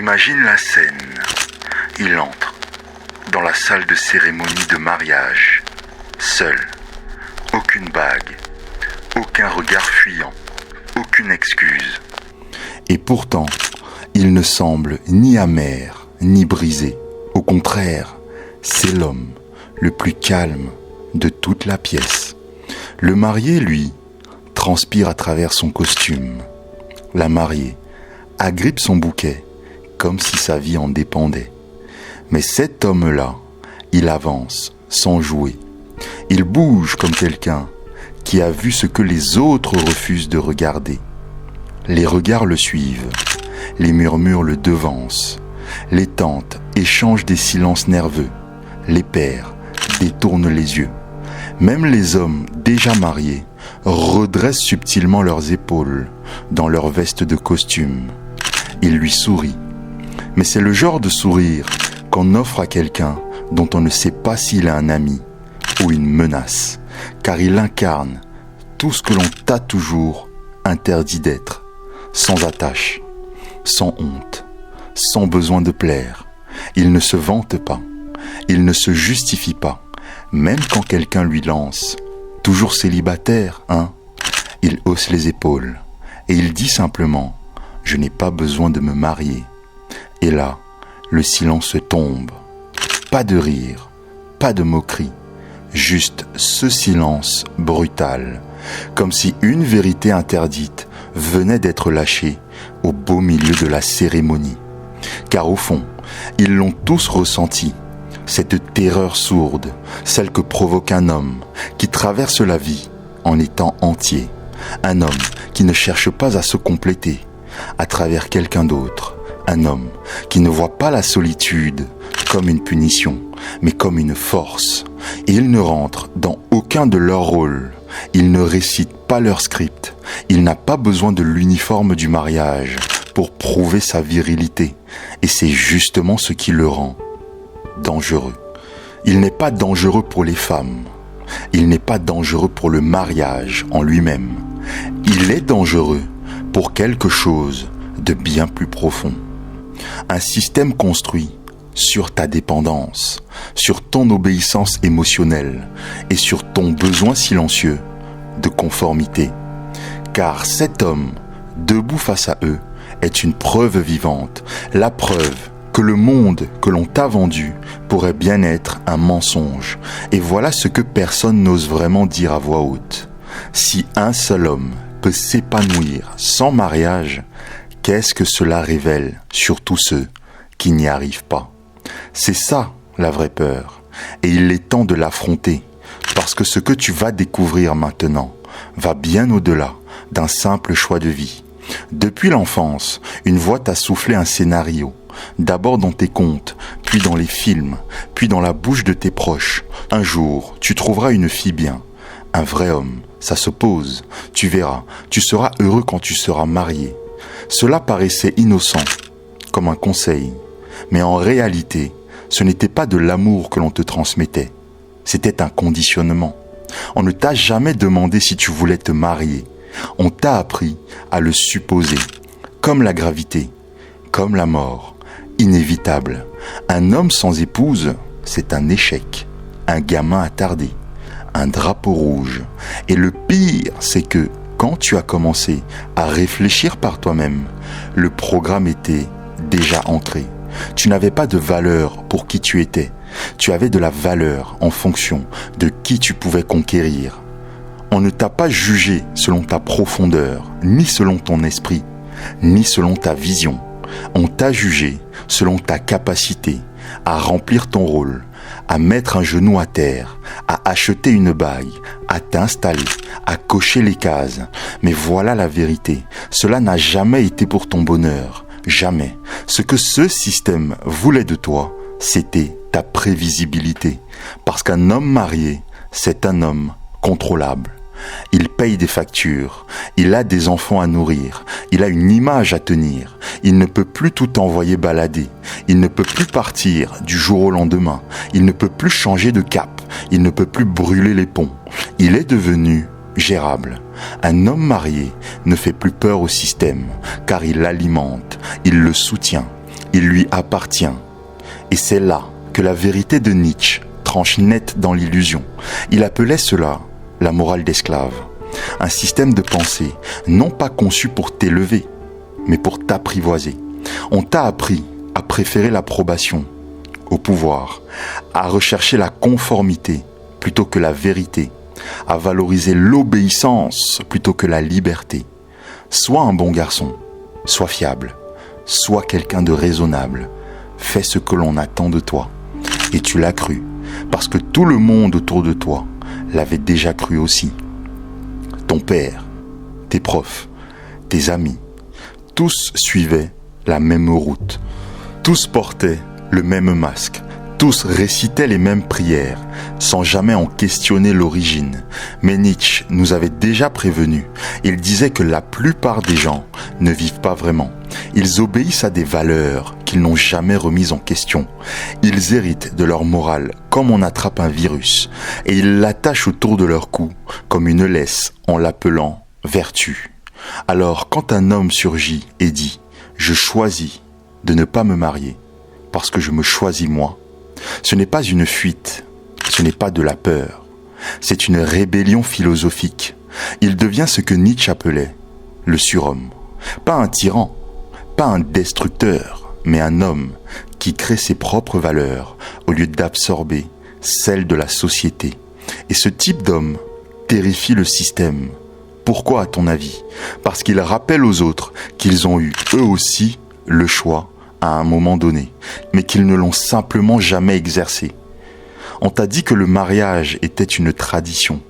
Imagine la scène. Il entre dans la salle de cérémonie de mariage, seul, aucune bague, aucun regard fuyant, aucune excuse. Et pourtant, il ne semble ni amer, ni brisé. Au contraire, c'est l'homme le plus calme de toute la pièce. Le marié, lui, transpire à travers son costume. La mariée agrippe son bouquet comme si sa vie en dépendait. Mais cet homme-là, il avance sans jouer. Il bouge comme quelqu'un qui a vu ce que les autres refusent de regarder. Les regards le suivent, les murmures le devancent, les tantes échangent des silences nerveux, les pères détournent les yeux. Même les hommes déjà mariés redressent subtilement leurs épaules dans leur veste de costume. Il lui sourit. Mais c'est le genre de sourire qu'on offre à quelqu'un dont on ne sait pas s'il est un ami ou une menace, car il incarne tout ce que l'on t'a toujours interdit d'être, sans attache, sans honte, sans besoin de plaire. Il ne se vante pas, il ne se justifie pas, même quand quelqu'un lui lance « Toujours célibataire, hein ?» Il hausse les épaules et il dit simplement « Je n'ai pas besoin de me marier ». Et là, le silence tombe. Pas de rire, pas de moquerie, juste ce silence brutal, comme si une vérité interdite venait d'être lâchée au beau milieu de la cérémonie. Car au fond, ils l'ont tous ressenti, cette terreur sourde, celle que provoque un homme qui traverse la vie en étant entier, un homme qui ne cherche pas à se compléter à travers quelqu'un d'autre, un homme qui ne voit pas la solitude comme une punition, mais comme une force. Et il ne rentre dans aucun de leurs rôles, il ne récite pas leur script, il n'a pas besoin de l'uniforme du mariage pour prouver sa virilité, et c'est justement ce qui le rend dangereux. Il n'est pas dangereux pour les femmes, il n'est pas dangereux pour le mariage en lui-même, il est dangereux pour quelque chose de bien plus profond. Un système construit sur ta dépendance, sur ton obéissance émotionnelle et sur ton besoin silencieux de conformité. Car cet homme, debout face à eux, est une preuve vivante, la preuve que le monde que l'on t'a vendu pourrait bien être un mensonge. Et voilà ce que personne n'ose vraiment dire à voix haute. Si un seul homme peut s'épanouir sans mariage, qu'est-ce que cela révèle sur tous ceux qui n'y arrivent pas? C'est ça la vraie peur, et il est temps de l'affronter, parce que ce que tu vas découvrir maintenant va bien au-delà d'un simple choix de vie. Depuis l'enfance, une voix t'a soufflé un scénario, d'abord dans tes contes, puis dans les films, puis dans la bouche de tes proches. Un jour, tu trouveras une fille bien, un vrai homme, ça se pose, tu verras, tu seras heureux quand tu seras marié. Cela paraissait innocent, comme un conseil, mais en réalité, ce n'était pas de l'amour que l'on te transmettait, c'était un conditionnement. On ne t'a jamais demandé si tu voulais te marier, on t'a appris à le supposer, comme la gravité, comme la mort, inévitable. Un homme sans épouse, c'est un échec, un gamin attardé, un drapeau rouge. Et le pire, c'est que quand tu as commencé à réfléchir par toi-même, le programme était déjà ancré. Tu n'avais pas de valeur pour qui tu étais. Tu avais de la valeur en fonction de qui tu pouvais conquérir. On ne t'a pas jugé selon ta profondeur, ni selon ton esprit, ni selon ta vision. On t'a jugé selon ta capacité à remplir ton rôle, à mettre un genou à terre, à acheter une bague, à t'installer, à cocher les cases. Mais voilà la vérité, cela n'a jamais été pour ton bonheur, jamais. Ce que ce système voulait de toi, c'était ta prévisibilité. Parce qu'un homme marié, c'est un homme contrôlable. Il paye des factures, il a des enfants à nourrir, il a une image à tenir, il ne peut plus tout envoyer balader, il ne peut plus partir du jour au lendemain, il ne peut plus changer de cap, il ne peut plus brûler les ponts. Il est devenu gérable. Un homme marié ne fait plus peur au système, car il l'alimente, il le soutient, il lui appartient. Et c'est là que la vérité de Nietzsche tranche net dans l'illusion. Il appelait cela la morale d'esclave. Un système de pensée non pas conçu pour t'élever, mais pour t'apprivoiser. On t'a appris à préférer l'approbation au pouvoir, à rechercher la conformité plutôt que la vérité, à valoriser l'obéissance plutôt que la liberté. Sois un bon garçon, sois fiable, sois quelqu'un de raisonnable, fais ce que l'on attend de toi. Et tu l'as cru, parce que tout le monde autour de toi l'avait déjà cru aussi. Ton père, tes profs, tes amis, tous suivaient la même route. Tous portaient le même masque. Tous récitaient les mêmes prières, sans jamais en questionner l'origine. Mais Nietzsche nous avait déjà prévenus. Il disait que la plupart des gens ne vivent pas vraiment. Ils obéissent à des valeurs qu'ils n'ont jamais remises en question. Ils héritent de leur morale comme on attrape un virus, et ils l'attachent autour de leur cou comme une laisse en l'appelant vertu. Alors quand un homme surgit et dit « Je choisis de ne pas me marier parce que je me choisis moi », ce n'est pas une fuite, ce n'est pas de la peur, c'est une rébellion philosophique. Il devient ce que Nietzsche appelait le surhomme. Pas un tyran, pas un destructeur, mais un homme qui crée ses propres valeurs au lieu d'absorber celles de la société. Et ce type d'homme terrifie le système. Pourquoi à ton avis ? Parce qu'il rappelle aux autres qu'ils ont eu eux aussi le choix à un moment donné, mais qu'ils ne l'ont simplement jamais exercé. On t'a dit que le mariage était une tradition,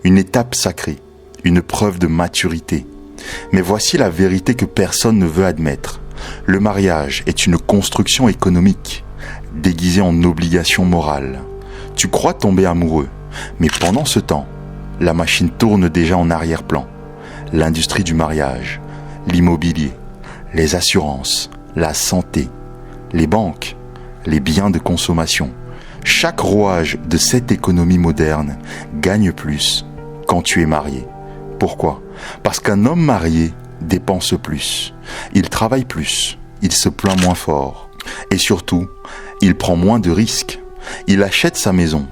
une étape sacrée, une preuve de maturité. Mais voici la vérité que personne ne veut admettre. Le mariage est une construction économique, déguisée en obligation morale. Tu crois tomber amoureux, mais pendant ce temps, la machine tourne déjà en arrière-plan. L'industrie du mariage, l'immobilier, les assurances, la santé, les banques, les biens de consommation. Chaque rouage de cette économie moderne gagne plus quand tu es marié. Pourquoi ? Parce qu'un homme marié dépense plus, il travaille plus, il se plaint moins fort et surtout, il prend moins de risques. Il achète sa maison,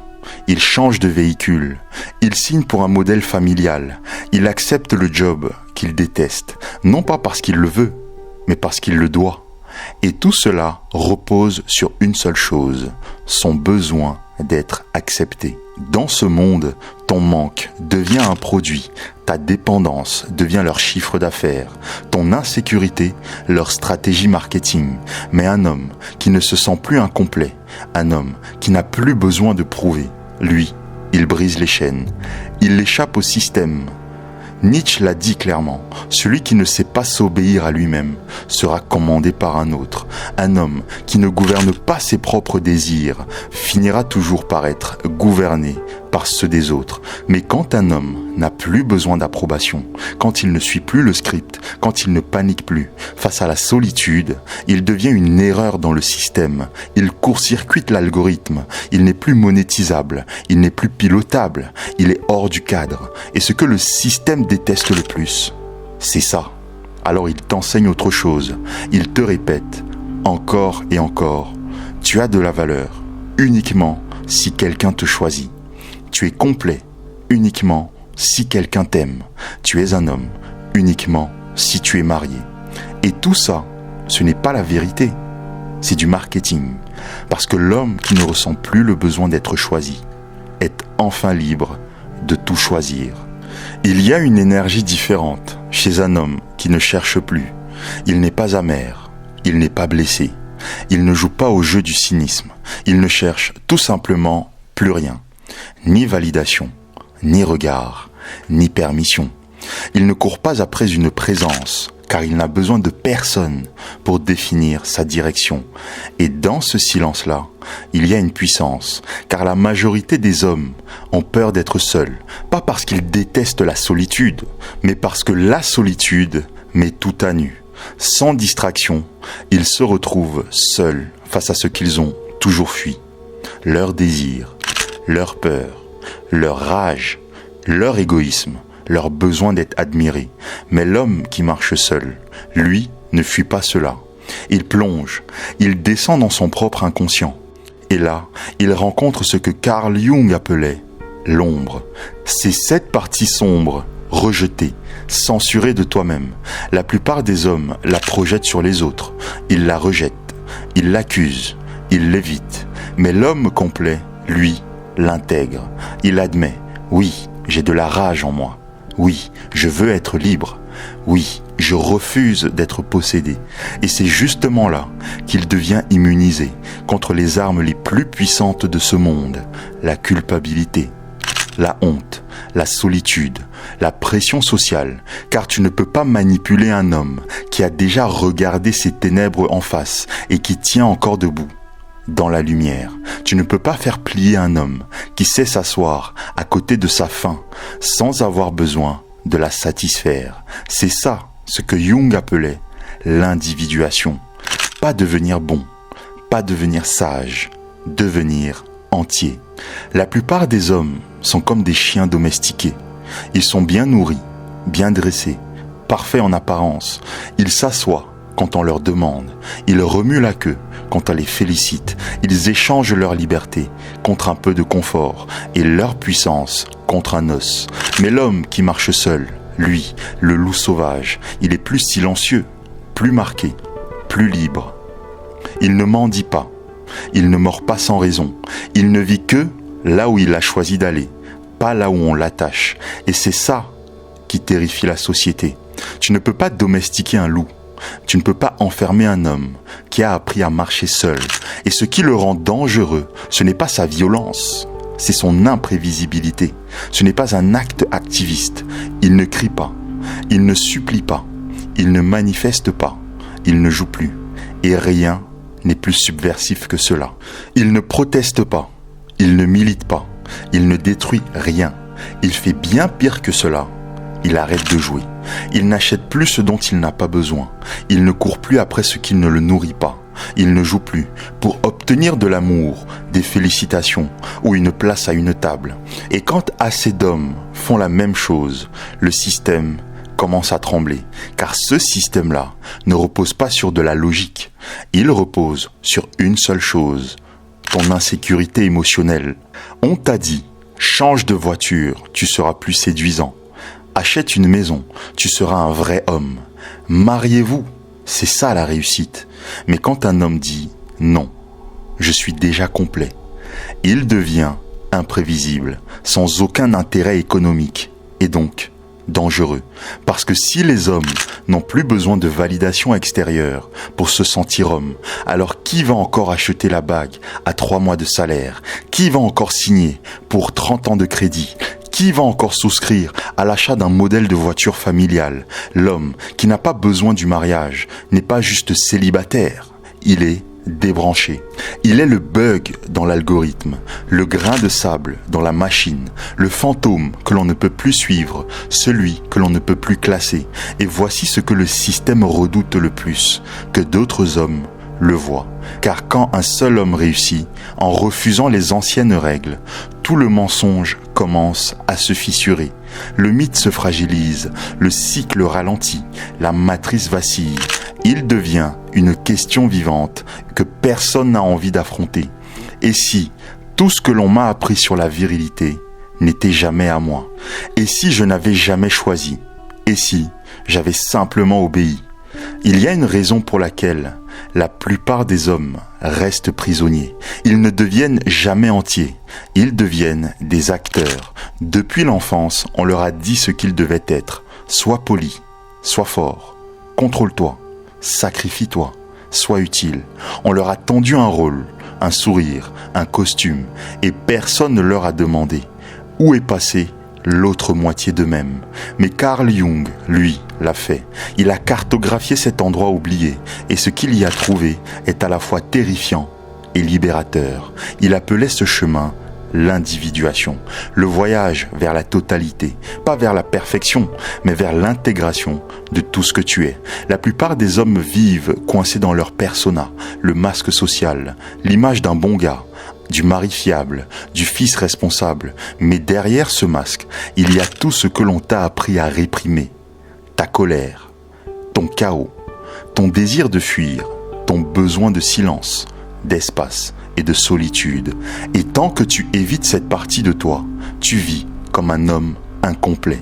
il change de véhicule, il signe pour un modèle familial, il accepte le job qu'il déteste, non pas parce qu'il le veut, mais parce qu'il le doit. Et tout cela repose sur une seule chose, son besoin d'être accepté. Dans ce monde, ton manque devient un produit, ta dépendance devient leur chiffre d'affaires, ton insécurité, leur stratégie marketing. Mais un homme qui ne se sent plus incomplet, un homme qui n'a plus besoin de prouver, lui, il brise les chaînes, il échappe au système. Nietzsche l'a dit clairement, celui qui ne sait pas s'obéir à lui-même sera commandé par un autre. Un homme qui ne gouverne pas ses propres désirs finira toujours par être gouverné par ceux des autres. Mais quand un homme n'a plus besoin d'approbation, quand il ne suit plus le script, quand il ne panique plus face à la solitude, il devient une erreur dans le système. Il court-circuite l'algorithme, il n'est plus monétisable, il n'est plus pilotable, il est hors du cadre. Et ce que le système déteste le plus, c'est ça. Alors il t'enseigne autre chose, il te répète encore et encore, tu as de la valeur uniquement si quelqu'un te choisit. Tu es complet uniquement si quelqu'un t'aime. Tu es un homme uniquement si tu es marié. Et tout ça, ce n'est pas la vérité, c'est du marketing. Parce que l'homme qui ne ressent plus le besoin d'être choisi est enfin libre de tout choisir. Il y a une énergie différente chez un homme qui ne cherche plus. Il n'est pas amer, il n'est pas blessé. Il ne joue pas au jeu du cynisme. Il ne cherche tout simplement plus rien. Ni validation, ni regard, ni permission. Il ne court pas après une présence, car il n'a besoin de personne pour définir sa direction. Et dans ce silence-là, il y a une puissance, car la majorité des hommes ont peur d'être seuls, pas parce qu'ils détestent la solitude, mais parce que la solitude met tout à nu. Sans distraction, ils se retrouvent seuls face à ce qu'ils ont toujours fui. Leur désir, leur peur, leur rage, leur égoïsme, leur besoin d'être admiré. Mais l'homme qui marche seul, lui, ne fuit pas cela. Il plonge, il descend dans son propre inconscient. Et là, il rencontre ce que Carl Jung appelait l'ombre. C'est cette partie sombre, rejetée, censurée de toi-même. La plupart des hommes la projettent sur les autres. Ils la rejettent, ils l'accusent, ils l'évitent. Mais l'homme complet, lui, l'intègre. Il admet, oui, j'ai de la rage en moi. Oui, je veux être libre. Oui, je refuse d'être possédé. Et c'est justement là qu'il devient immunisé contre les armes les plus puissantes de ce monde, la culpabilité, la honte, la solitude, la pression sociale, car tu ne peux pas manipuler un homme qui a déjà regardé ses ténèbres en face et qui tient encore debout dans la lumière. Tu ne peux pas faire plier un homme qui sait s'asseoir à côté de sa faim sans avoir besoin de la satisfaire. C'est ça ce que Jung appelait l'individuation. Pas devenir bon, pas devenir sage, devenir entier. La plupart des hommes sont comme des chiens domestiqués. Ils sont bien nourris, bien dressés, parfaits en apparence. Ils s'assoient quand on leur demande. Ils remuent la queue quand on les félicite. Ils échangent leur liberté contre un peu de confort et leur puissance contre un os. Mais l'homme qui marche seul, lui, le loup sauvage, il est plus silencieux, plus marqué, plus libre. Il ne mendie pas, il ne mord pas sans raison. Il ne vit que là où il a choisi d'aller, pas là où on l'attache. Et c'est ça qui terrifie la société. Tu ne peux pas domestiquer un loup. Tu ne peux pas enfermer un homme qui a appris à marcher seul. Et ce qui le rend dangereux, ce n'est pas sa violence, c'est son imprévisibilité. Ce n'est pas un acte activiste. Il ne crie pas, il ne supplie pas, il ne manifeste pas, il ne joue plus. Et rien n'est plus subversif que cela. Il ne proteste pas, il ne milite pas, il ne détruit rien. Il fait bien pire que cela. Il arrête de jouer. Il n'achète plus ce dont il n'a pas besoin. Il ne court plus après ce qui ne le nourrit pas. Il ne joue plus pour obtenir de l'amour, des félicitations ou une place à une table. Et quand assez d'hommes font la même chose, le système commence à trembler. Car ce système-là ne repose pas sur de la logique. Il repose sur une seule chose, ton insécurité émotionnelle. On t'a dit, change de voiture, tu seras plus séduisant. Achète une maison, tu seras un vrai homme. Mariez-vous, c'est ça la réussite. Mais quand un homme dit « non, je suis déjà complet », il devient imprévisible, sans aucun intérêt économique, et donc dangereux. Parce que si les hommes n'ont plus besoin de validation extérieure pour se sentir homme, alors qui va encore acheter la bague à 3 mois de salaire? Qui va encore signer pour 30 ans de crédit? Qui va encore souscrire à l'achat d'un modèle de voiture familiale? L'homme qui n'a pas besoin du mariage n'est pas juste célibataire, il est débranché. Il est le bug dans l'algorithme, le grain de sable dans la machine, le fantôme que l'on ne peut plus suivre, celui que l'on ne peut plus classer. Et voici ce que le système redoute le plus, que d'autres hommes le voient. Car quand un seul homme réussit, en refusant les anciennes règles, tout le mensonge commence à se fissurer. Le mythe se fragilise, le cycle ralentit, la matrice vacille. Il devient une question vivante que personne n'a envie d'affronter. Et si tout ce que l'on m'a appris sur la virilité n'était jamais à moi? Et si je n'avais jamais choisi? Et si j'avais simplement obéi? Il y a une raison pour laquelle la plupart des hommes restent prisonniers. Ils ne deviennent jamais entiers. Ils deviennent des acteurs. Depuis l'enfance, on leur a dit ce qu'ils devaient être. Sois poli, sois fort, contrôle-toi, sacrifie-toi, sois utile. On leur a tendu un rôle, un sourire, un costume, et personne ne leur a demandé où est passé l'autre moitié d'eux-mêmes. Mais Carl Jung, lui, l'a fait. Il a cartographié cet endroit oublié, et ce qu'il y a trouvé est à la fois terrifiant et libérateur. Il appelait ce chemin l'individuation, le voyage vers la totalité, pas vers la perfection, mais vers l'intégration de tout ce que tu es. La plupart des hommes vivent coincés dans leur persona, le masque social, l'image d'un bon gars, du mari fiable, du fils responsable. Mais derrière ce masque, il y a tout ce que l'on t'a appris à réprimer. Ta colère, ton chaos, ton désir de fuir, ton besoin de silence, d'espace et de solitude. Et tant que tu évites cette partie de toi, tu vis comme un homme incomplet.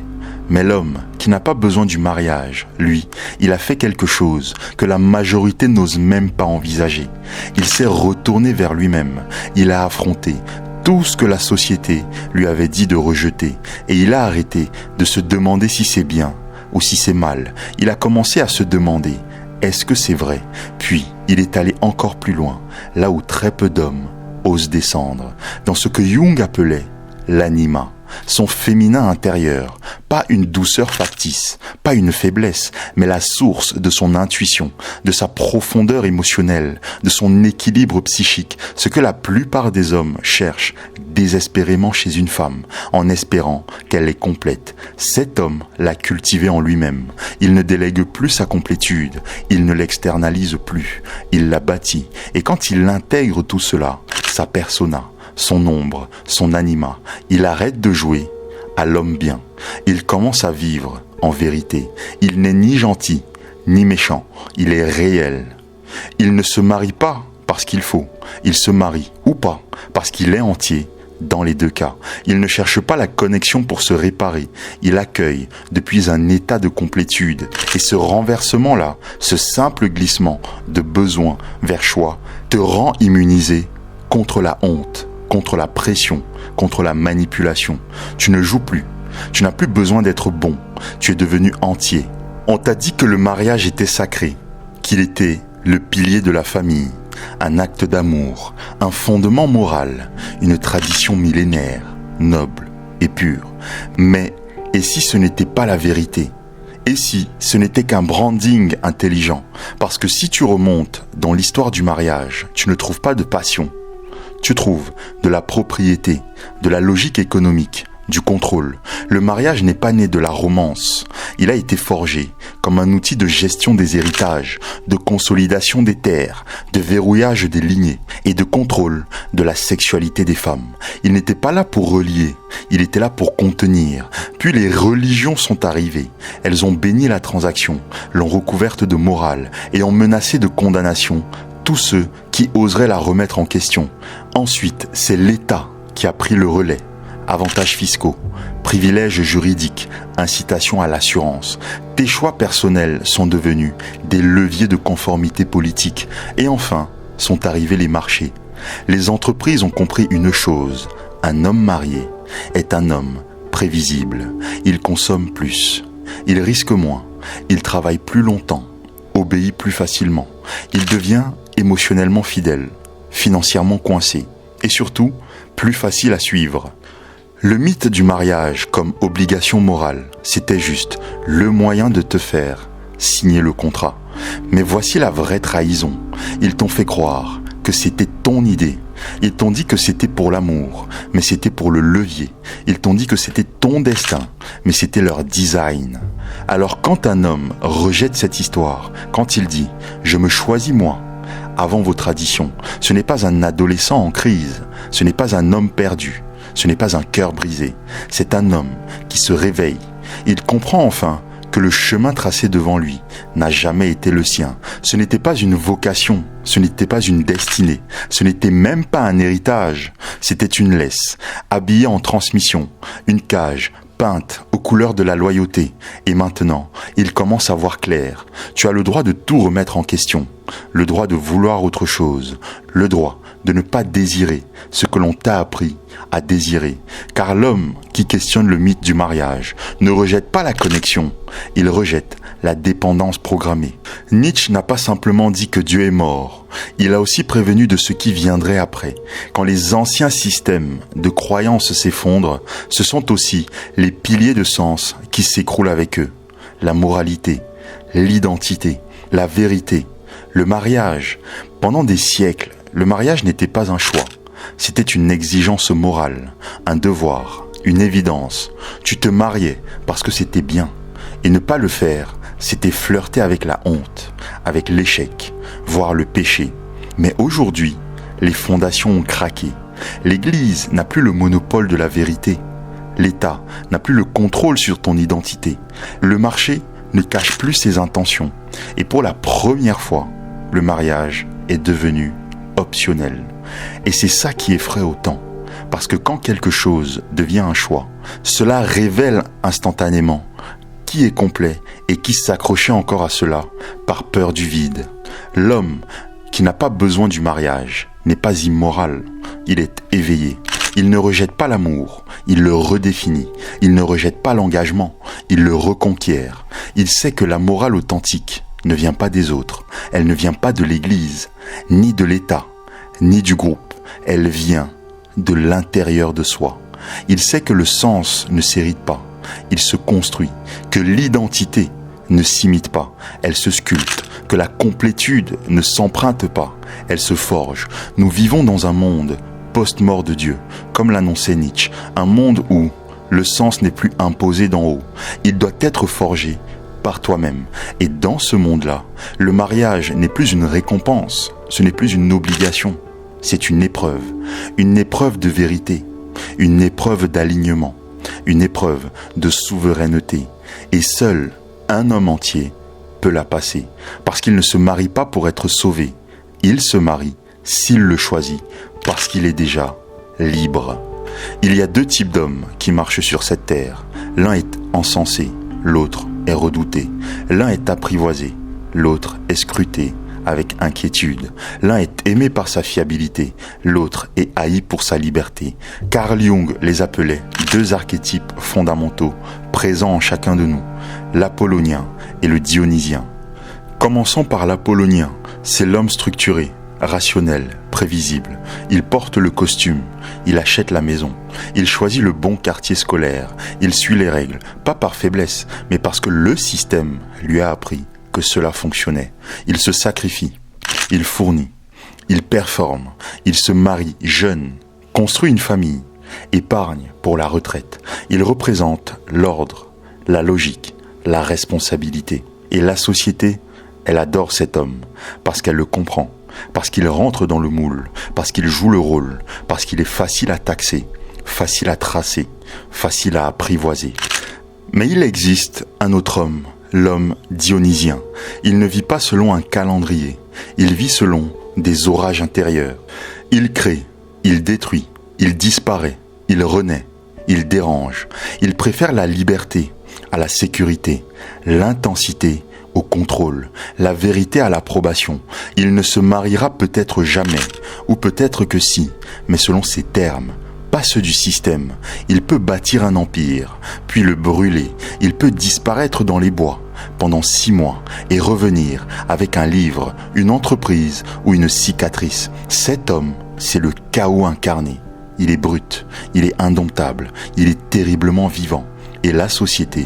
Mais l'homme qui n'a pas besoin du mariage, lui, il a fait quelque chose que la majorité n'ose même pas envisager. Il s'est retourné vers lui-même. Il a affronté tout ce que la société lui avait dit de rejeter. Et il a arrêté de se demander si c'est bien ou si c'est mal. Il a commencé à se demander, est-ce que c'est vrai? Puis, il est allé encore plus loin, là où très peu d'hommes osent descendre, dans ce que Jung appelait l'anima. Son féminin intérieur, pas une douceur factice, pas une faiblesse, mais la source de son intuition, de sa profondeur émotionnelle, de son équilibre psychique, ce que la plupart des hommes cherchent désespérément chez une femme, en espérant qu'elle est complète. Cet homme l'a cultivé en lui-même. Il ne délègue plus sa complétude, il ne l'externalise plus, il l'a bâti. Et quand il intègre tout cela, sa persona, son ombre, son anima, il arrête de jouer à l'homme bien. Il commence à vivre en vérité. Il n'est ni gentil, ni méchant. Il est réel. Il ne se marie pas parce qu'il faut. Il se marie, ou pas, parce qu'il est entier. Dans les deux cas, il ne cherche pas la connexion pour se réparer. Il accueille depuis un état de complétude. Et ce renversement-là, ce simple glissement de besoin vers choix, te rend immunisé contre la honte, contre la pression, contre la manipulation. Tu ne joues plus. Tu n'as plus besoin d'être bon. Tu es devenu entier. On t'a dit que le mariage était sacré, qu'il était le pilier de la famille, un acte d'amour, un fondement moral, une tradition millénaire, noble et pure. Mais, et si ce n'était pas la vérité? Et si ce n'était qu'un branding intelligent? Parce que si tu remontes dans l'histoire du mariage, tu ne trouves pas de passion. Tu trouves de la propriété, de la logique économique, du contrôle. Le mariage n'est pas né de la romance. Il a été forgé comme un outil de gestion des héritages, de consolidation des terres, de verrouillage des lignées et de contrôle de la sexualité des femmes. Il n'était pas là pour relier, il était là pour contenir. Puis les religions sont arrivées. Elles ont béni la transaction, l'ont recouverte de morale et ont menacé de condamnation tous ceux qui oseraient la remettre en question. Ensuite, c'est l'État qui a pris le relais. Avantages fiscaux, privilèges juridiques, incitation à l'assurance. Tes choix personnels sont devenus des leviers de conformité politique. Et enfin, sont arrivés les marchés. Les entreprises ont compris une chose. Un homme marié est un homme prévisible. Il consomme plus. Il risque moins. Il travaille plus longtemps. Obéit plus facilement. Il devient émotionnellement fidèle, financièrement coincé et surtout plus facile à suivre. Le mythe du mariage comme obligation morale, c'était juste le moyen de te faire signer le contrat. Mais voici la vraie trahison. Ils t'ont fait croire que c'était ton idée. Ils t'ont dit que c'était pour l'amour, mais c'était pour le levier. Ils t'ont dit que c'était ton destin, mais c'était leur design. Alors quand un homme rejette cette histoire, quand il dit « je me choisis moi », avant vos traditions, ce n'est pas un adolescent en crise, ce n'est pas un homme perdu, ce n'est pas un cœur brisé, c'est un homme qui se réveille. Il comprend enfin que le chemin tracé devant lui n'a jamais été le sien. Ce n'était pas une vocation, ce n'était pas une destinée, ce n'était même pas un héritage, c'était une laisse, habillée en transmission, une cage, peinte aux couleurs de la loyauté. Et maintenant, il commence à voir clair. Tu as le droit de tout remettre en question, le droit de vouloir autre chose, le droit de ne pas désirer ce que l'on t'a appris à désirer. Car l'homme qui questionne le mythe du mariage ne rejette pas la connexion, il rejette la dépendance programmée. Nietzsche n'a pas simplement dit que Dieu est mort, il a aussi prévenu de ce qui viendrait après. Quand les anciens systèmes de croyances s'effondrent, ce sont aussi les piliers de sens qui s'écroulent avec eux. La moralité, l'identité, la vérité, le mariage. Pendant des siècles, le mariage n'était pas un choix, c'était une exigence morale, un devoir, une évidence. Tu te mariais parce que c'était bien, et ne pas le faire, c'était flirter avec la honte, avec l'échec, voire le péché. Mais aujourd'hui, les fondations ont craqué. L'Église n'a plus le monopole de la vérité. L'État n'a plus le contrôle sur ton identité. Le marché ne cache plus ses intentions. Et pour la première fois, le mariage est devenu optionnel. Et c'est ça qui effraie autant. Parce que quand quelque chose devient un choix, cela révèle instantanément qui est complet et qui s'accrochait encore à cela par peur du vide. L'homme qui n'a pas besoin du mariage n'est pas immoral, il est éveillé. Il ne rejette pas l'amour, il le redéfinit. Il ne rejette pas l'engagement, il le reconquiert. Il sait que la morale authentique ne vient pas des autres, elle ne vient pas de l'Église, ni de l'État, ni du groupe. Elle vient de l'intérieur de soi. Il sait que le sens ne s'hérite pas, il se construit, que l'identité ne s'imite pas, elle se sculpte, que la complétude ne s'emprunte pas, elle se forge. Nous vivons dans un monde post-mort de Dieu, comme l'annonçait Nietzsche, un monde où le sens n'est plus imposé d'en haut, il doit être forgé par toi-même. Et dans ce monde-là, le mariage n'est plus une récompense, ce n'est plus une obligation, c'est une épreuve de vérité, une épreuve d'alignement, une épreuve de souveraineté. Et seul un homme entier peut la passer, parce qu'il ne se marie pas pour être sauvé, il se marie s'il le choisit, parce qu'il est déjà libre. Il y a deux types d'hommes qui marchent sur cette terre. L'un est encensé, l'autre est redouté. L'un est apprivoisé, l'autre est scruté avec inquiétude. L'un est aimé par sa fiabilité, l'autre est haï pour sa liberté. Carl Jung les appelait deux archétypes fondamentaux présents en chacun de nous, l'apollonien et le dionysien. Commençons par l'apollonien, c'est l'homme structuré, rationnel, prévisible. Il porte le costume, il achète la maison, il choisit le bon quartier scolaire, il suit les règles, pas par faiblesse, mais parce que le système lui a appris que cela fonctionnait. Il se sacrifie, il fournit, il performe, il se marie jeune, construit une famille, épargne pour la retraite. Il représente l'ordre, la logique, la responsabilité. Et la société, elle adore cet homme, parce qu'elle le comprend, parce qu'il rentre dans le moule, parce qu'il joue le rôle, parce qu'il est facile à taxer, facile à tracer, facile à apprivoiser. Mais il existe un autre homme, l'homme dionysien. Il ne vit pas selon un calendrier, il vit selon des orages intérieurs. Il crée, il détruit, il disparaît, il renaît, il dérange. Il préfère la liberté à la sécurité, l'intensité au contrôle, la vérité à l'approbation. Il ne se mariera peut-être jamais, ou peut-être que si, mais selon ses termes, pas ceux du système. Il peut bâtir un empire, puis le brûler. Il peut disparaître dans les bois pendant 6 mois et revenir avec un livre, une entreprise ou une cicatrice. Cet homme, c'est le chaos incarné. Il est brut, il est indomptable, il est terriblement vivant. Et la société,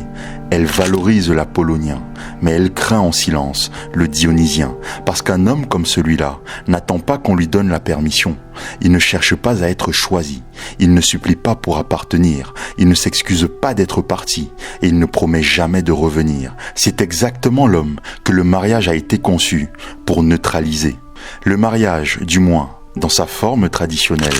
elle valorise l'apollonien, mais elle craint en silence le dionysien, parce qu'un homme comme celui-là n'attend pas qu'on lui donne la permission. Il ne cherche pas à être choisi, il ne supplie pas pour appartenir, il ne s'excuse pas d'être parti, et il ne promet jamais de revenir. C'est exactement l'homme que le mariage a été conçu pour neutraliser. Le mariage, du moins, dans sa forme traditionnelle,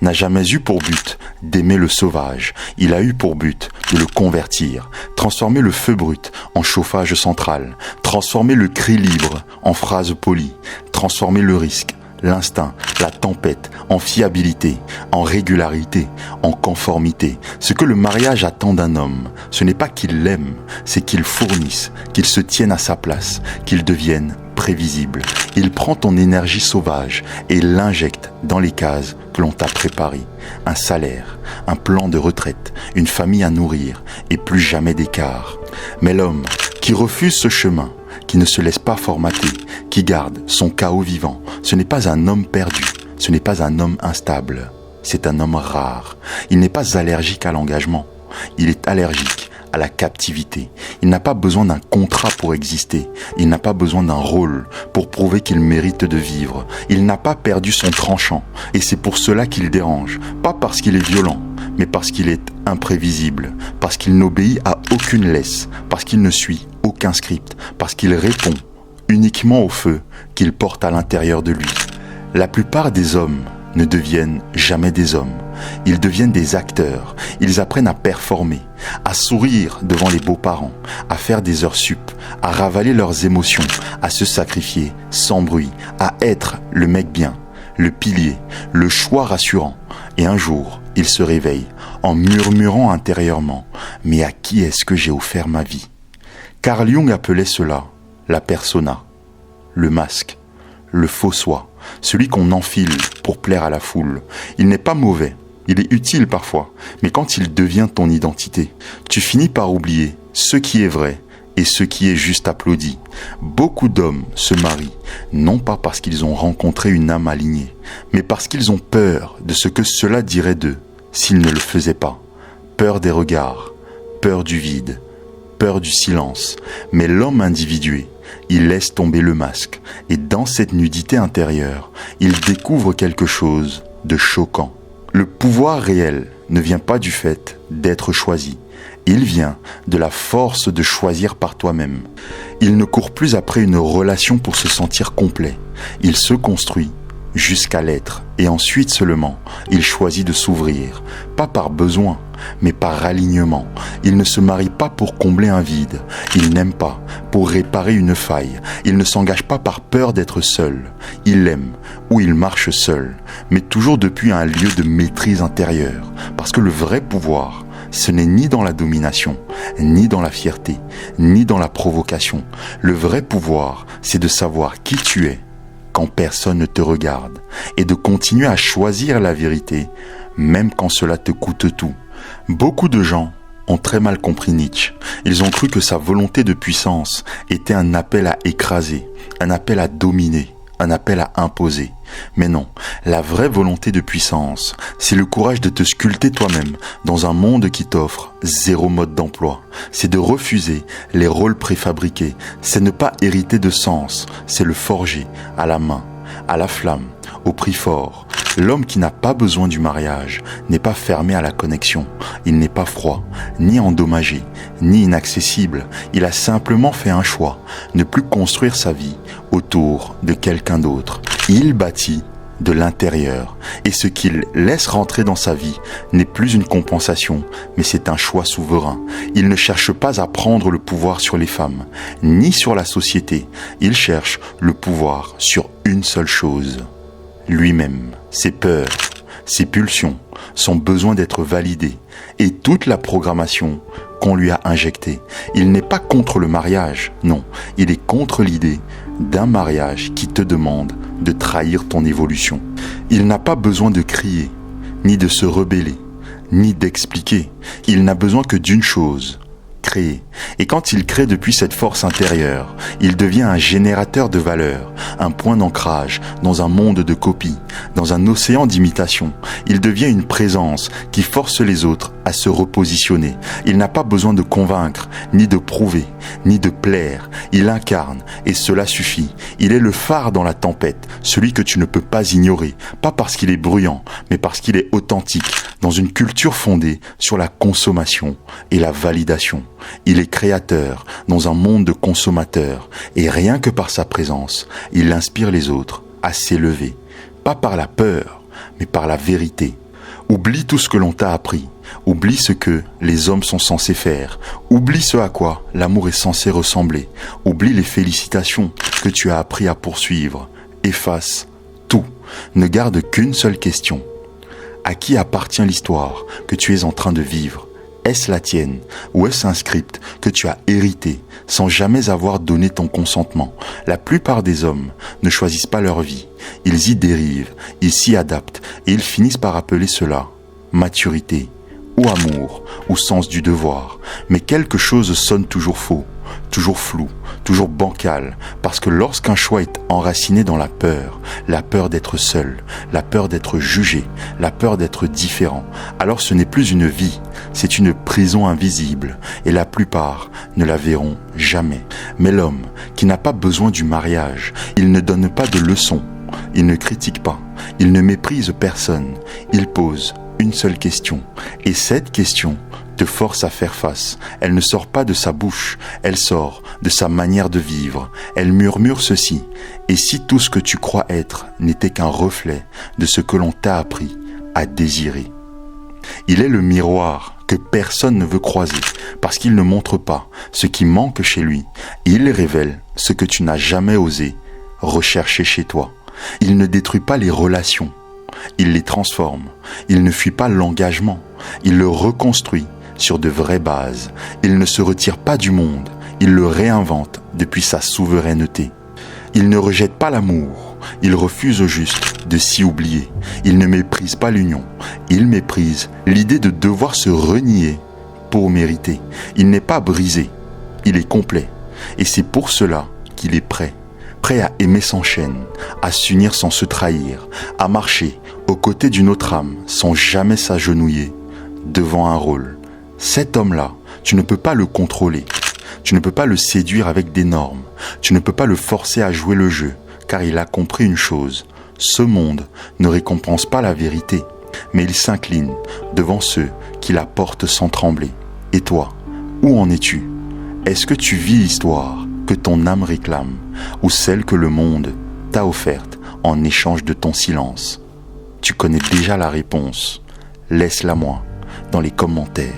n'a jamais eu pour but d'aimer le sauvage. Il a eu pour but de le convertir, transformer le feu brut en chauffage central, transformer le cri libre en phrase polie, transformer le risque, l'instinct, la tempête en fiabilité, en régularité, en conformité. Ce que le mariage attend d'un homme, ce n'est pas qu'il l'aime, c'est qu'il fournisse, qu'il se tienne à sa place, qu'il devienne prévisible. Il prend ton énergie sauvage et l'injecte dans les cases que l'on t'a préparées. Un salaire, un plan de retraite, une famille à nourrir et plus jamais d'écart. Mais l'homme qui refuse ce chemin, qui ne se laisse pas formater, qui garde son chaos vivant, ce n'est pas un homme perdu, ce n'est pas un homme instable, c'est un homme rare. Il n'est pas allergique à l'engagement, il est allergique à la captivité. Il n'a pas besoin d'un contrat pour exister. Il n'a pas besoin d'un rôle pour prouver qu'il mérite de vivre. Il n'a pas perdu son tranchant et c'est pour cela qu'il dérange. Pas parce qu'il est violent, mais parce qu'il est imprévisible, parce qu'il n'obéit à aucune laisse, parce qu'il ne suit aucun script, parce qu'il répond uniquement au feu qu'il porte à l'intérieur de lui. La plupart des hommes ne deviennent jamais des hommes Ils deviennent des acteurs. Ils apprennent à performer, à sourire devant les beaux-parents, à faire des heures sup, à ravaler leurs émotions, à se sacrifier sans bruit, à être le mec bien, le pilier, le choix rassurant. Et un jour, ils se réveillent en murmurant intérieurement « Mais à qui est-ce que j'ai offert ma vie ?» Carl Jung appelait cela la persona, le masque, le faux soi, celui qu'on enfile pour plaire à la foule. Il n'est pas mauvais, il est utile parfois, mais quand il devient ton identité, tu finis par oublier ce qui est vrai et ce qui est juste applaudi. Beaucoup d'hommes se marient, non pas parce qu'ils ont rencontré une âme alignée, mais parce qu'ils ont peur de ce que cela dirait d'eux s'ils ne le faisaient pas. Peur des regards, peur du vide, peur du silence. Mais l'homme individué, il laisse tomber le masque, et dans cette nudité intérieure, il découvre quelque chose de choquant. Le pouvoir réel ne vient pas du fait d'être choisi. Il vient de la force de choisir par toi-même. Il ne court plus après une relation pour se sentir complet. Il se construit jusqu'à l'être. Et ensuite seulement, il choisit de s'ouvrir. Pas par besoin, mais par alignement. Il ne se marie pas pour combler un vide. Il n'aime pas pour réparer une faille. Il ne s'engage pas par peur d'être seul. Il aime ou il marche seul, mais toujours depuis un lieu de maîtrise intérieure. Parce que le vrai pouvoir, ce n'est ni dans la domination, ni dans la fierté, ni dans la provocation. Le vrai pouvoir, c'est de savoir qui tu es quand personne ne te regarde et de continuer à choisir la vérité, même quand cela te coûte tout. Beaucoup de gens ont très mal compris Nietzsche. Ils ont cru que sa volonté de puissance était un appel à écraser, un appel à dominer, un appel à imposer. Mais non, la vraie volonté de puissance, c'est le courage de te sculpter toi-même dans un monde qui t'offre zéro mode d'emploi. C'est de refuser les rôles préfabriqués. C'est ne pas hériter de sens. C'est le forger à la main, à la flamme, au prix fort. L'homme qui n'a pas besoin du mariage n'est pas fermé à la connexion. Il n'est pas froid, ni endommagé, ni inaccessible. Il a simplement fait un choix, ne plus construire sa vie autour de quelqu'un d'autre. Il bâtit de l'intérieur. Et ce qu'il laisse rentrer dans sa vie n'est plus une compensation, mais c'est un choix souverain. Il ne cherche pas à prendre le pouvoir sur les femmes, ni sur la société. Il cherche le pouvoir sur une seule chose: lui-même, ses peurs, ses pulsions, son besoin d'être validé et toute la programmation qu'on lui a injectée. Il n'est pas contre le mariage, non, il est contre l'idée d'un mariage qui te demande de trahir ton évolution. Il n'a pas besoin de crier, ni de se rebeller, ni d'expliquer. Il n'a besoin que d'une chose: créer. Et quand il crée depuis cette force intérieure, il devient un générateur de valeur, un point d'ancrage dans un monde de copies, dans un océan d'imitation. Il devient une présence qui force les autres à se repositionner. Il n'a pas besoin de convaincre, ni de prouver, ni de plaire. Il incarne, et cela suffit. Il est le phare dans la tempête, celui que tu ne peux pas ignorer, pas parce qu'il est bruyant, mais parce qu'il est authentique, dans une culture fondée sur la consommation et la validation. Il est créateur dans un monde de consommateurs, et rien que par sa présence, il inspire les autres à s'élever, pas par la peur, mais par la vérité. Oublie tout ce que l'on t'a appris, oublie ce que les hommes sont censés faire, oublie ce à quoi l'amour est censé ressembler, oublie les félicitations que tu as appris à poursuivre, efface tout, ne garde qu'une seule question: à qui appartient l'histoire que tu es en train de vivre? Est-ce la tienne ou est-ce un script que tu as hérité sans jamais avoir donné ton consentement? La plupart des hommes ne choisissent pas leur vie. Ils y dérivent, ils s'y adaptent et ils finissent par appeler cela maturité ou amour ou sens du devoir. Mais quelque chose sonne toujours faux, toujours flou, toujours bancal, parce que lorsqu'un choix est enraciné dans la peur d'être seul, la peur d'être jugé, la peur d'être différent, alors ce n'est plus une vie, c'est une prison invisible, et la plupart ne la verront jamais. Mais l'homme qui n'a pas besoin du mariage, il ne donne pas de leçons, il ne critique pas, il ne méprise personne, il pose une seule question, et cette question te force à faire face. Elle ne sort pas de sa bouche, elle sort de sa manière de vivre. Elle murmure ceci: et si tout ce que tu crois être n'était qu'un reflet de ce que l'on t'a appris à désirer? Il est le miroir que personne ne veut croiser parce qu'il ne montre pas ce qui manque chez lui. Il révèle ce que tu n'as jamais osé rechercher chez toi. Il ne détruit pas les relations, il les transforme. Il ne fuit pas l'engagement, il le reconstruit sur de vraies bases. Il ne se retire pas du monde, il le réinvente depuis sa souveraineté. Il ne rejette pas l'amour, il refuse au juste de s'y oublier. Il ne méprise pas l'union, il méprise l'idée de devoir se renier pour mériter. Il n'est pas brisé, il est complet. Et c'est pour cela qu'il est prêt à aimer sans chaîne, à s'unir sans se trahir, à marcher aux côtés d'une autre âme sans jamais s'agenouiller devant un rôle. Cet homme-là, tu ne peux pas le contrôler. Tu ne peux pas le séduire avec des normes. Tu ne peux pas le forcer à jouer le jeu, car il a compris une chose. Ce monde ne récompense pas la vérité, mais il s'incline devant ceux qui la portent sans trembler. Et toi, où en es-tu? Est-ce que tu vis l'histoire que ton âme réclame, ou celle que le monde t'a offerte en échange de ton silence? Tu connais déjà la réponse. Laisse-la moi dans les commentaires.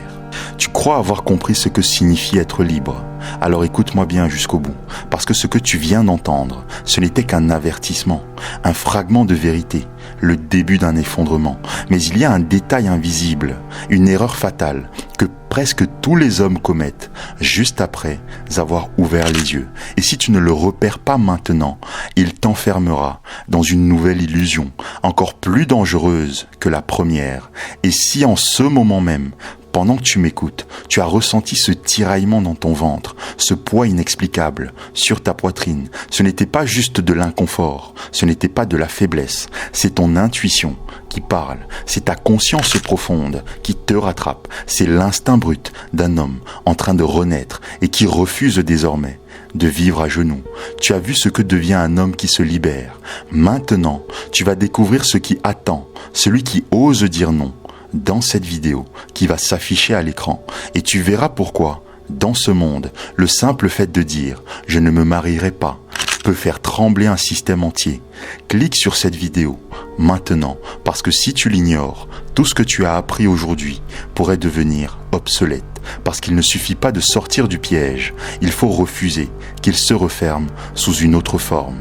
Tu crois avoir compris ce que signifie être libre? Alors écoute-moi bien jusqu'au bout, parce que ce que tu viens d'entendre, ce n'était qu'un avertissement, un fragment de vérité, le début d'un effondrement. Mais il y a un détail invisible, une erreur fatale, que presque tous les hommes commettent, juste après avoir ouvert les yeux. Et si tu ne le repères pas maintenant, il t'enfermera dans une nouvelle illusion, encore plus dangereuse que la première. Et si en ce moment même, pendant que tu m'écoutes, tu as ressenti ce tiraillement dans ton ventre, ce poids inexplicable sur ta poitrine, ce n'était pas juste de l'inconfort, ce n'était pas de la faiblesse, c'est ton intuition qui parle, c'est ta conscience profonde qui te rattrape, c'est l'instinct brut d'un homme en train de renaître et qui refuse désormais de vivre à genoux. Tu as vu ce que devient un homme qui se libère. Maintenant, tu vas découvrir ce qui attend, celui qui ose dire non, dans cette vidéo qui va s'afficher à l'écran. Et tu verras pourquoi, dans ce monde, le simple fait de dire « je ne me marierai pas » peut faire trembler un système entier. Clique sur cette vidéo maintenant, parce que si tu l'ignores, tout ce que tu as appris aujourd'hui pourrait devenir obsolète. Parce qu'il ne suffit pas de sortir du piège, il faut refuser qu'il se referme sous une autre forme.